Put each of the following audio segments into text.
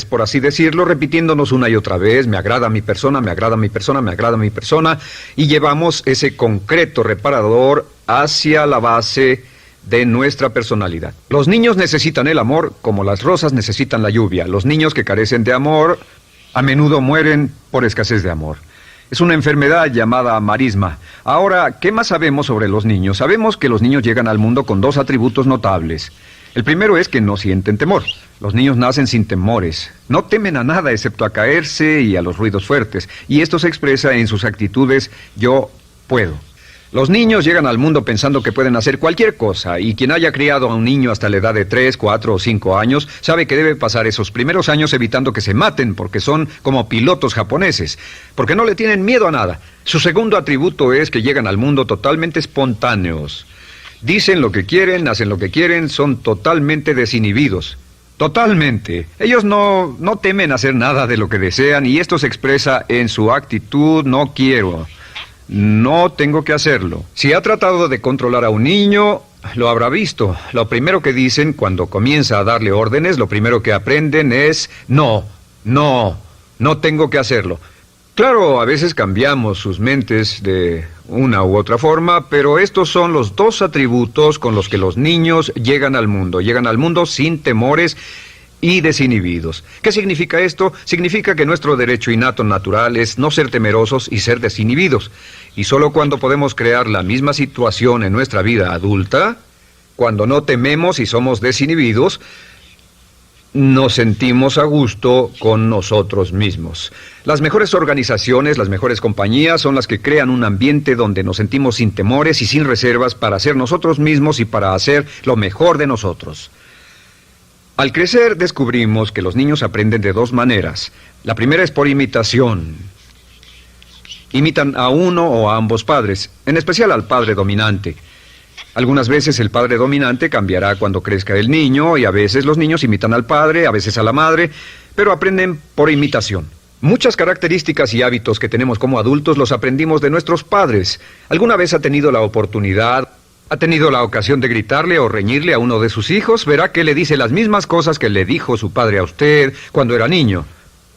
por así decirlo, repitiéndonos una y otra vez, me agrada mi persona, me agrada mi persona, me agrada mi persona, y llevamos ese concreto reparador hacia la base de nuestra personalidad. Los niños necesitan el amor como las rosas necesitan la lluvia. Los niños que carecen de amor a menudo mueren por escasez de amor. Es una enfermedad llamada marisma. Ahora, ¿qué más sabemos sobre los niños? Sabemos que los niños llegan al mundo con dos atributos notables. El primero es que no sienten temor. Los niños nacen sin temores. No temen a nada excepto a caerse y a los ruidos fuertes. Y esto se expresa en sus actitudes yo puedo. Los niños llegan al mundo pensando que pueden hacer cualquier cosa, y quien haya criado a un niño hasta la edad de 3, 4 o 5 años sabe que debe pasar esos primeros años evitando que se maten, porque son como pilotos japoneses, porque no le tienen miedo a nada. Su segundo atributo es que llegan al mundo totalmente espontáneos. Dicen lo que quieren, hacen lo que quieren, son totalmente desinhibidos. Totalmente. Ellos no temen hacer nada de lo que desean, y esto se expresa en su actitud no quiero. No tengo que hacerlo. Si ha tratado de controlar a un niño, lo habrá visto. Lo primero que dicen cuando comienza a darle órdenes, lo primero que aprenden es no tengo que hacerlo. Claro, a veces cambiamos sus mentes de una u otra forma, pero estos son los dos atributos con los que los niños llegan al mundo. Llegan al mundo sin temores y desinhibidos. ¿Qué significa esto? Significa que nuestro derecho innato natural es no ser temerosos y ser desinhibidos. Y solo cuando podemos crear la misma situación en nuestra vida adulta, cuando no tememos y somos desinhibidos, nos sentimos a gusto con nosotros mismos. Las mejores organizaciones, las mejores compañías son las que crean un ambiente donde nos sentimos sin temores y sin reservas para ser nosotros mismos y para hacer lo mejor de nosotros. Al crecer descubrimos que los niños aprenden de dos maneras. La primera es por imitación. Imitan a uno o a ambos padres, en especial al padre dominante. Algunas veces el padre dominante cambiará cuando crezca el niño, y a veces los niños imitan al padre, a veces a la madre, pero aprenden por imitación. Muchas características y hábitos que tenemos como adultos los aprendimos de nuestros padres. ¿Alguna vez ha tenido la ocasión de gritarle o reñirle a uno de sus hijos? Verá que le dice las mismas cosas que le dijo su padre a usted cuando era niño.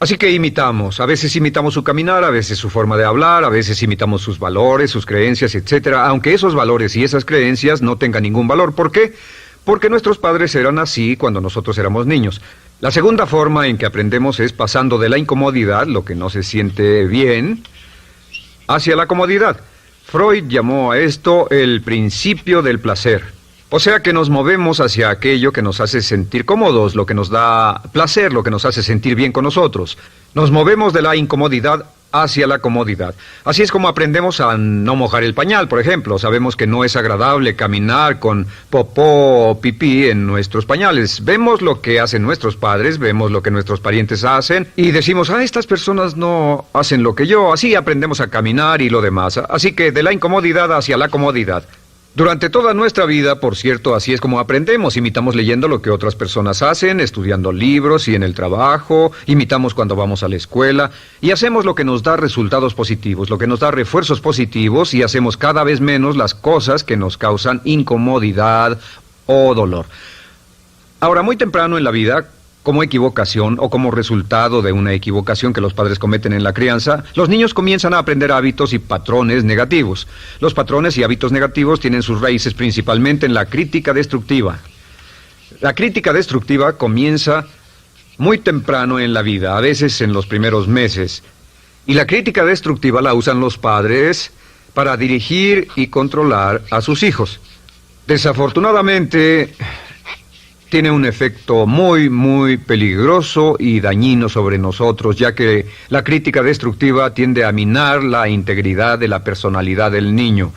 Así que imitamos. A veces imitamos su caminar, a veces su forma de hablar, a veces imitamos sus valores, sus creencias, etc. Aunque esos valores y esas creencias no tengan ningún valor. ¿Por qué? Porque nuestros padres eran así cuando nosotros éramos niños. La segunda forma en que aprendemos es pasando de la incomodidad, lo que no se siente bien, hacia la comodidad. Freud llamó a esto el principio del placer. O sea que nos movemos hacia aquello que nos hace sentir cómodos, lo que nos da placer, lo que nos hace sentir bien con nosotros. Nos movemos de la incomodidad hacia la comodidad. Así es como aprendemos a no mojar el pañal, por ejemplo. Sabemos que no es agradable caminar con popó o pipí en nuestros pañales. Vemos lo que hacen nuestros padres, vemos lo que nuestros parientes hacen y decimos, estas personas no hacen lo que yo. Así aprendemos a caminar y lo demás. Así que de la incomodidad hacia la comodidad. Durante toda nuestra vida, por cierto, así es como aprendemos. Imitamos leyendo lo que otras personas hacen, estudiando libros y en el trabajo, imitamos cuando vamos a la escuela, y hacemos lo que nos da resultados positivos, lo que nos da refuerzos positivos, y hacemos cada vez menos las cosas que nos causan incomodidad o dolor. Ahora, muy temprano en la vida, como equivocación o como resultado de una equivocación que los padres cometen en la crianza, los niños comienzan a aprender hábitos y patrones negativos. Los patrones y hábitos negativos tienen sus raíces principalmente en la crítica destructiva. La crítica destructiva comienza muy temprano en la vida, a veces en los primeros meses. Y la crítica destructiva la usan los padres para dirigir y controlar a sus hijos. Desafortunadamente, tiene un efecto muy peligroso y dañino sobre nosotros, ya que la crítica destructiva tiende a minar la integridad de la personalidad del niño.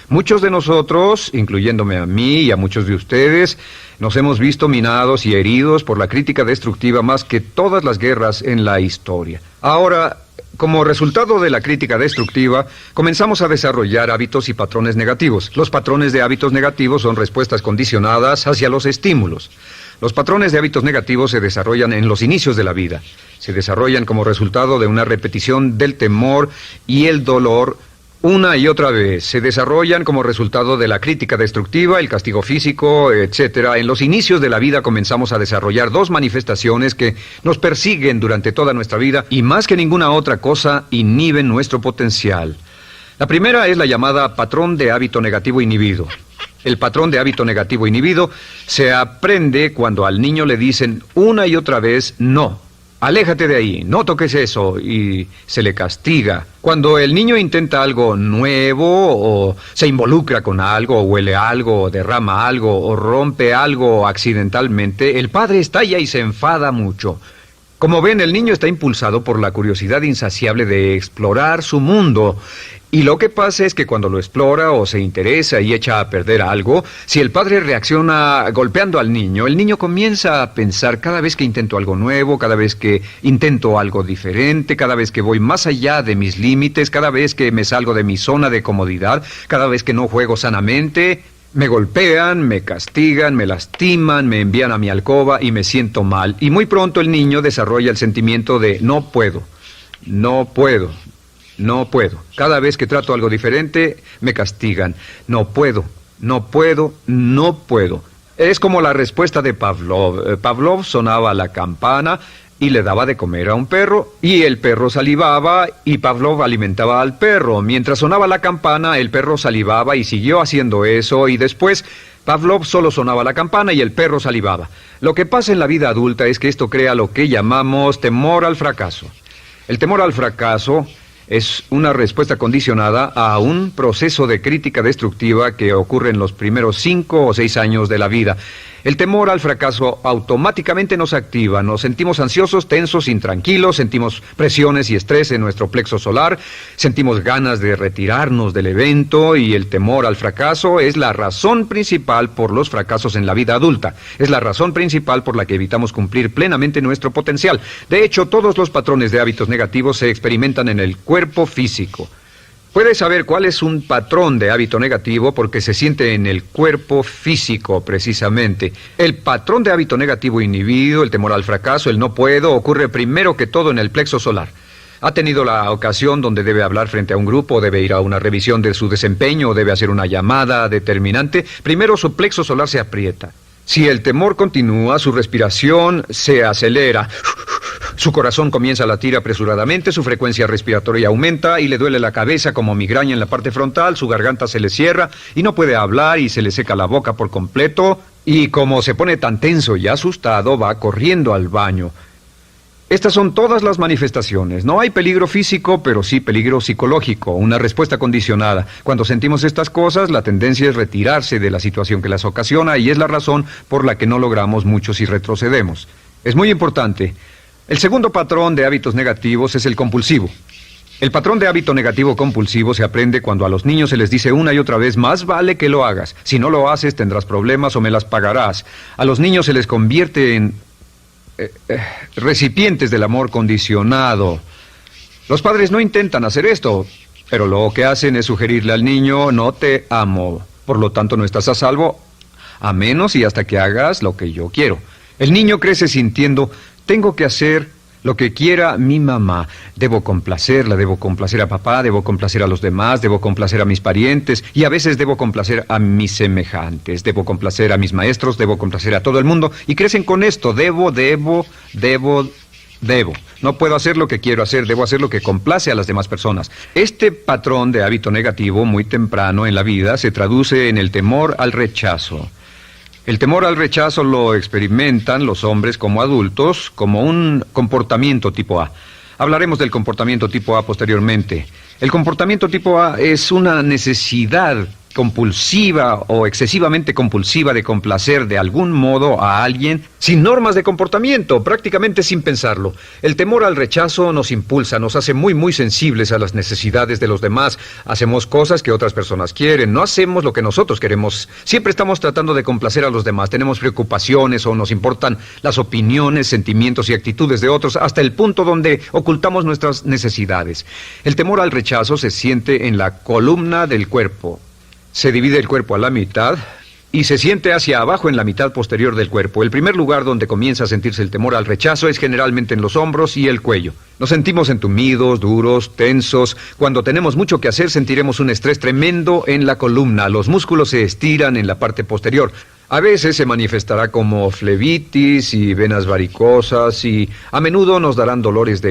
Muchos de nosotros, incluyéndome a mí y a muchos de ustedes, nos hemos visto minados y heridos por la crítica destructiva más que todas las guerras en la historia. Ahora, como resultado de la crítica destructiva, comenzamos a desarrollar hábitos y patrones negativos. Los patrones de hábitos negativos son respuestas condicionadas hacia los estímulos. Los patrones de hábitos negativos se desarrollan en los inicios de la vida. Se desarrollan como resultado de una repetición del temor y el dolor una y otra vez. Se desarrollan como resultado de la crítica destructiva, el castigo físico, etcétera. En los inicios de la vida comenzamos a desarrollar dos manifestaciones que nos persiguen durante toda nuestra vida y más que ninguna otra cosa inhiben nuestro potencial. La primera es la llamada patrón de hábito negativo inhibido. El patrón de hábito negativo inhibido se aprende cuando al niño le dicen una y otra vez no. Aléjate de ahí, no toques eso, y se le castiga. Cuando el niño intenta algo nuevo, o se involucra con algo, o huele algo, o derrama algo, o rompe algo accidentalmente, el padre estalla y se enfada mucho. Como ven, el niño está impulsado por la curiosidad insaciable de explorar su mundo. Y lo que pasa es que cuando lo explora o se interesa y echa a perder algo, si el padre reacciona golpeando al niño, el niño comienza a pensar cada vez que intento algo nuevo, cada vez que intento algo diferente, cada vez que voy más allá de mis límites, cada vez que me salgo de mi zona de comodidad, cada vez que no juego sanamente, me golpean, me castigan, me lastiman, me envían a mi alcoba y me siento mal. Y muy pronto el niño desarrolla el sentimiento de no puedo, no puedo. No puedo. Cada vez que trato algo diferente, me castigan. No puedo, no puedo, no puedo. Es como la respuesta de Pavlov. Pavlov sonaba la campana y le daba de comer a un perro, y el perro salivaba, y Pavlov alimentaba al perro. Mientras sonaba la campana, el perro salivaba y siguió haciendo eso, y después Pavlov solo sonaba la campana y el perro salivaba. Lo que pasa en la vida adulta es que esto crea lo que llamamos temor al fracaso. El temor al fracaso es una respuesta condicionada a un proceso de crítica destructiva que ocurre en los primeros 5 o 6 años de la vida. El temor al fracaso automáticamente nos activa, nos sentimos ansiosos, tensos, intranquilos, sentimos presiones y estrés en nuestro plexo solar, sentimos ganas de retirarnos del evento y el temor al fracaso es la razón principal por los fracasos en la vida adulta. Es la razón principal por la que evitamos cumplir plenamente nuestro potencial. De hecho, todos los patrones de hábitos negativos se experimentan en el cuerpo físico. Puedes saber cuál es un patrón de hábito negativo porque se siente en el cuerpo físico, precisamente. El patrón de hábito negativo inhibido, el temor al fracaso, el no puedo, ocurre primero que todo en el plexo solar. ¿Ha tenido la ocasión donde debe hablar frente a un grupo, debe ir a una revisión de su desempeño o debe hacer una llamada determinante? Primero su plexo solar se aprieta. Si el temor continúa, su respiración se acelera. Su corazón comienza a latir apresuradamente, su frecuencia respiratoria aumenta y le duele la cabeza como migraña en la parte frontal, su garganta se le cierra y no puede hablar y se le seca la boca por completo y como se pone tan tenso y asustado va corriendo al baño. Estas son todas las manifestaciones. No hay peligro físico, pero sí peligro psicológico, una respuesta condicionada. Cuando sentimos estas cosas, la tendencia es retirarse de la situación que las ocasiona y es la razón por la que no logramos mucho si retrocedemos. Es muy importante. El segundo patrón de hábitos negativos es el compulsivo. El patrón de hábito negativo compulsivo se aprende cuando a los niños se les dice una y otra vez, más vale que lo hagas. Si no lo haces, tendrás problemas o me las pagarás. A los niños se les convierte en recipientes del amor condicionado. Los padres no intentan hacer esto, pero lo que hacen es sugerirle al niño, no te amo. Por lo tanto, no estás a salvo, a menos y hasta que hagas lo que yo quiero. El niño crece sintiendo, tengo que hacer lo que quiera mi mamá. Debo complacerla, debo complacer a papá, debo complacer a los demás, debo complacer a mis parientes y a veces debo complacer a mis semejantes, debo complacer a mis maestros, debo complacer a todo el mundo y crecen con esto, debo. No puedo hacer lo que quiero hacer, debo hacer lo que complace a las demás personas. Este patrón de hábito negativo muy temprano en la vida se traduce en el temor al rechazo. El temor al rechazo lo experimentan los hombres como adultos como un comportamiento tipo A. Hablaremos del comportamiento tipo A posteriormente. El comportamiento tipo A es una necesidad compulsiva o excesivamente compulsiva de complacer de algún modo a alguien sin normas de comportamiento, prácticamente sin pensarlo. El temor al rechazo nos impulsa, nos hace muy sensibles a las necesidades de los demás. Hacemos cosas que otras personas quieren, no hacemos lo que nosotros queremos. Siempre estamos tratando de complacer a los demás, tenemos preocupaciones o nos importan las opiniones, sentimientos y actitudes de otros hasta el punto donde ocultamos nuestras necesidades. El temor al rechazo se siente en la columna del cuerpo. Se divide el cuerpo a la mitad y se siente hacia abajo en la mitad posterior del cuerpo. El primer lugar donde comienza a sentirse el temor al rechazo es generalmente en los hombros y el cuello. Nos sentimos entumidos, duros, tensos. Cuando tenemos mucho que hacer sentiremos un estrés tremendo en la columna. Los músculos se estiran en la parte posterior. A veces se manifestará como flebitis y venas varicosas y a menudo nos darán dolores de